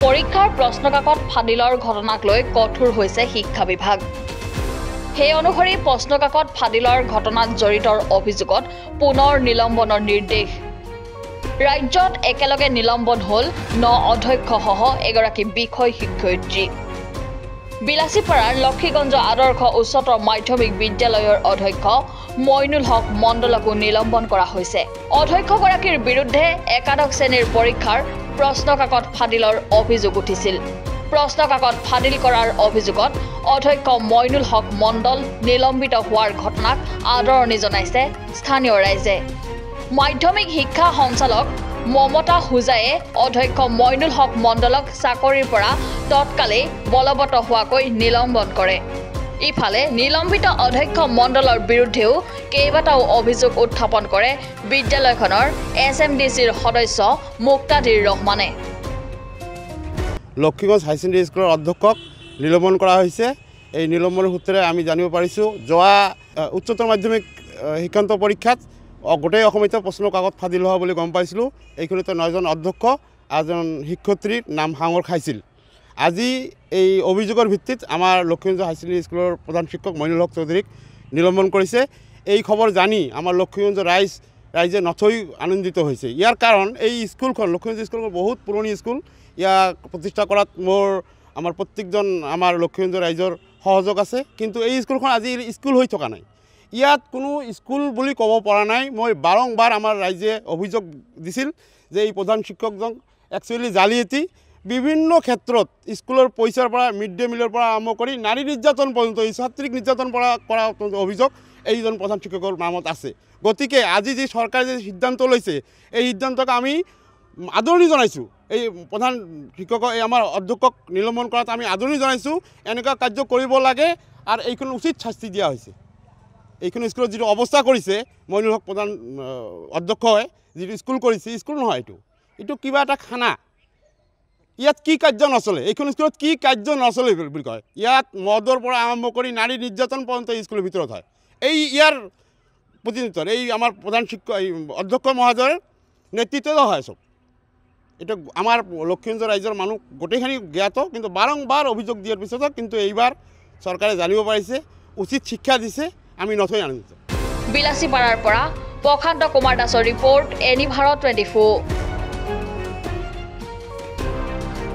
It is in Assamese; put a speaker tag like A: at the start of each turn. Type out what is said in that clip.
A: পৰীক্ষাৰ প্ৰশ্নকাকত ফাদিলৰ ঘটনাক লৈ কঠোৰ হৈছে শিক্ষা বিভাগ। সেই অনুসৰি প্ৰশ্নকাকত ফাদিলৰ ঘটনাত জড়িতৰ অভিযোগত পুনৰ নিলম্বনৰ নিৰ্দেশ। ৰাজ্যত একেলগে নিলম্বন হ'ল 9 অধ্যক্ষসহ এগৰাকী বিষয় শিক্ষয়িত্ৰী। বিলাসীপাৰাৰ লক্ষীগঞ্জ আদৰ্শ উচ্চতৰ মাধ্যমিক বিদ্যালয়ৰ অধ্যক্ষ মইনুল হক মণ্ডলকো নিলম্বন কৰা হৈছে। অধ্যক্ষগৰাকীৰ বিৰুদ্ধে একাদশ শ্ৰেণীৰ পৰীক্ষাৰ প্ৰশ্নকাকত ফাদিলৰ অভিযোগ উঠিছিল। প্ৰশ্নকাকত ফাদিল কৰাৰ অভিযোগত অধ্যক্ষ মইনুল হক মণ্ডল নিলম্বিত হোৱাৰ ঘটনাক আদৰণি জনাইছে স্থানীয় ৰাইজে। মাধ্যমিক শিক্ষা সঞ্চালক মমতা হুজায়ে অধ্যক্ষ মইনুল হক মণ্ডলক চাকৰিৰ পৰা তৎকালে বলবৎ হোৱাকৈ নিলম্বন কৰে। ইফালে নিলম্বিত অধ্যক্ষ মণ্ডলৰ বিৰুদ্ধেও কেইবাটাও অভিযোগ উত্থাপন কৰে বিদ্যালয়খনৰ SMDCৰ সদস্য মুক্তাদিৰ ৰহমানে।
B: লক্ষীগঞ্জ হাই ছেকেণ্ডেৰী স্কুলৰ অধ্যক্ষক নিলম্বন কৰা হৈছে। এই নিলম্বনৰ সূত্ৰে আমি জানিব পাৰিছোঁ যোৱা উচ্চতৰ মাধ্যমিক শিক্ষান্ত পৰীক্ষাত গোটেই অসমীয়া প্ৰশ্ন কাকত ফাদিল হোৱা বুলি গম পাইছিলোঁ। এইখনতে 9জন অধ্যক্ষ এজন শিক্ষয়িত্ৰীৰ নাম সাঙুৰ খাইছিল। আজি এই অভিযোগৰ ভিত্তিত আমাৰ লক্ষীগঞ্জ হাই ছেকেণ্ডেৰী স্কুলৰ প্ৰধান শিক্ষক মইনুল হক চৌধুৰীক নিলম্বন কৰিছে। এই খবৰ জানি আমাৰ লক্ষীগঞ্জ ৰাইজে নথৈ আনন্দিত হৈছে। ইয়াৰ কাৰণ এই স্কুলখন লক্ষীগঞ্জ স্কুলখন বহুত পুৰণি স্কুল। ইয়াক প্ৰতিষ্ঠা কৰাত আমাৰ প্ৰত্যেকজন আমাৰ লক্ষীগঞ্জ ৰাইজৰ সহযোগ আছে। কিন্তু এই স্কুলখন আজি স্কুল হৈ থকা নাই। ইয়াত কোনো স্কুল বুলি ক'ব পৰা নাই। মই বাৰংবাৰ আমাৰ ৰাইজে অভিযোগ দিছিল যে এই প্ৰধান শিক্ষকজন একচুৱেলি জালিয়াতি। বিভিন্ন ক্ষেত্ৰত স্কুলৰ পইচাৰ পৰা মিড ডে মিলৰ পৰা আৰম্ভ কৰি নাৰী নিৰ্যাতন পৰ্যন্ত ছাত্ৰীক নিৰ্যাতন কৰা অভিযোগ এইজন প্ৰধান শিক্ষকৰ নামত আছে। গতিকে আজি যি চৰকাৰে যে সিদ্ধান্ত লৈছে এই সিদ্ধান্তক আমি আদৰণি জনাইছোঁ। এই প্ৰধান শিক্ষকক এই আমাৰ অধ্যক্ষক নিলম্বন কৰাত আমি আদৰণি জনাইছোঁ। এনেকুৱা কাৰ্য কৰিব লাগে আৰু এইখন উচিত শাস্তি দিয়া হৈছে। এইখন স্কুলত যিটো অৱস্থা কৰিছে মইনুল হক প্ৰধান অধ্যক্ষই যিটো স্কুল কৰিছে স্কুল নহয়, এইটো কিবা এটা খানা। ইয়াত কি কাৰ্য নচলে, এইখন স্কুলত কি কাৰ্য নচলে বুলি কয়। ইয়াত মদৰ পৰা আৰম্ভ কৰি নাৰী নিৰ্যাতন পৰ্যন্ত স্কুলৰ ভিতৰত হয়। ইয়াৰ প্ৰতিনিধিত্ব এই আমাৰ প্ৰধান শিক্ষক এই অধ্যক্ষ মহোদয়ৰ নেতৃত্বত হয় চব। এইটো আমাৰ লক্ষীগঞ্জ ৰাইজৰ মানুহ গোটেইখিনি জ্ঞাত। কিন্তু বাৰংবাৰ অভিযোগ দিয়াৰ পিছতো কিন্তু এইবাৰ চৰকাৰে জানিব পাৰিছে, উচিত শিক্ষা দিছে। আমি নথৈ আনন্দিত।
A: বিলাসীপাৰাৰ পৰা প্ৰশান্ত কুমাৰ দাসৰ ৰিপৰ্ট, এনি ভাৰত 24।